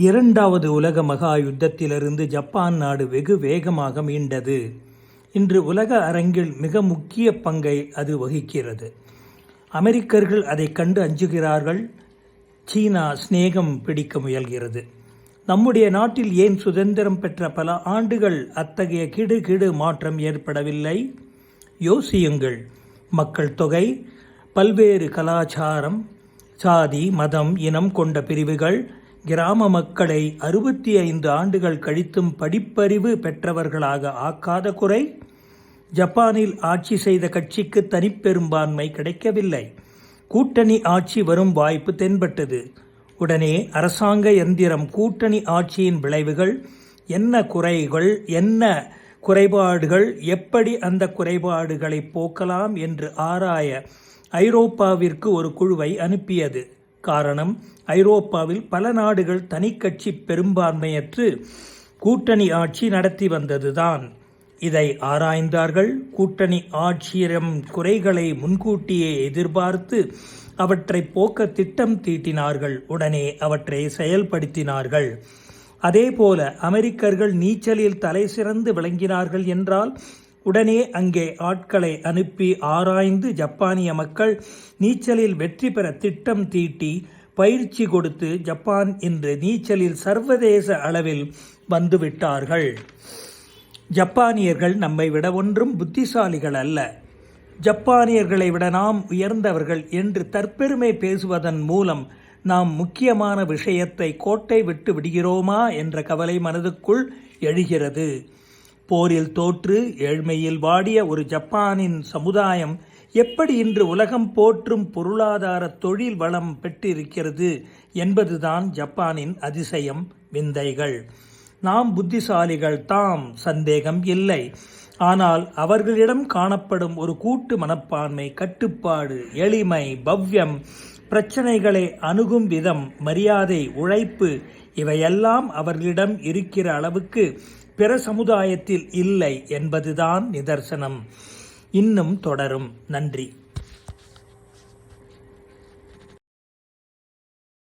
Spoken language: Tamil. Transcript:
இரண்டாவது உலக மகா யுத்தத்திலிருந்து ஜப்பான் நாடு வெகு வேகமாக மீண்டது. இன்று உலக அரங்கில் மிக முக்கிய பங்கை அது வகிக்கிறது. அமெரிக்கர்கள் அதை கண்டு அஞ்சுகிறார்கள். சீனா சிநேகம் பிடிக்க முயல்கிறது. நம்முடைய நாட்டில் ஏன் சுதந்திரம் பெற்ற பல ஆண்டுகள் அத்தகைய கிடு மாற்றம் ஏற்படவில்லை? யோசியுங்கள். மக்கள் தொகை, பல்வேறு கலாச்சாரம், சாதி, மதம், இனம் கொண்ட பிரிவுகள், கிராம மக்களை 65 ஆண்டுகள் கழித்தும் படிப்பறிவு பெற்றவர்களாக ஆக்காத குறை. ஜப்பானில் ஆட்சி செய்த கட்சிக்கு தனிப்பெரும்பான்மை கிடைக்கவில்லை. கூட்டணி ஆட்சி வரும் வாய்ப்பு தென்பட்டது. உடனே அரசாங்க எந்திரம் கூட்டணி ஆட்சியின் விளைவுகள் என்ன, குறைகள் என்ன, குறைபாடுகள் எப்படி, அந்த குறைபாடுகளை போக்கலாம் என்று ஆராய ஐரோப்பாவிற்கு ஒரு குழுவை அனுப்பியது. காரணம், ஐரோப்பாவில் பல நாடுகள் தனிக்கட்சி பெரும்பான்மையற்று கூட்டணி ஆட்சி நடத்தி வந்ததுதான். இதை ஆராய்ந்தார்கள். கூட்டணி ஆட்சியிடம் குறைகளை முன்கூட்டியே எதிர்பார்த்து அவற்றை போக்க திட்டம் தீட்டினார்கள். உடனே அவற்றை செயல்படுத்தினார்கள். அதேபோல அமெரிக்கர்கள் நீச்சலில் தலை சிறந்து விளங்கினார்கள் என்றால் உடனே அங்கே ஆட்களை அனுப்பி ஆராய்ந்து ஜப்பானிய மக்கள் நீச்சலில் வெற்றி பெற திட்டம் தீட்டி பயிற்சி கொடுத்து ஜப்பான் இன்று நீச்சலில் சர்வதேச அளவில் வந்துவிட்டார்கள். ஜப்பானியர்கள் நம்மை விட ஒன்றும் புத்திசாலிகள் அல்ல. ஜப்பானியர்களை விட நாம் உயர்ந்தவர்கள் என்று தற்பெருமை பேசுவதன் மூலம் நாம் முக்கியமான விஷயத்தை கோட்டை விட்டு விடுகிறோமா என்ற கவலை மனதுக்குள் எழுகிறது. போரில் தோற்று ஏழ்மையில் வாடிய ஒரு ஜப்பானின் சமுதாயம் எப்படி இன்று உலகம் போற்றும் பொருளாதார தொழில் வளம் பெற்றிருக்கிறது என்பதுதான் ஜப்பானின் அதிசயம், விந்தைகள். நாம் புத்திசாலிகள் தாம், சந்தேகம் இல்லை. ஆனால் அவர்களிடம் காணப்படும் ஒரு கூட்டு மனப்பான்மை, கட்டுப்பாடு, எளிமை, பவ்யம், பிரச்சனைகளை அணுகும் விதம், மரியாதை, உழைப்பு, இவையெல்லாம் அவர்களிடம் இருக்கிற அளவுக்கு பிற சமுதாயத்தில் இல்லை என்பதுதான் நிதர்சனம். இன்னும் தொடரும். நன்றி.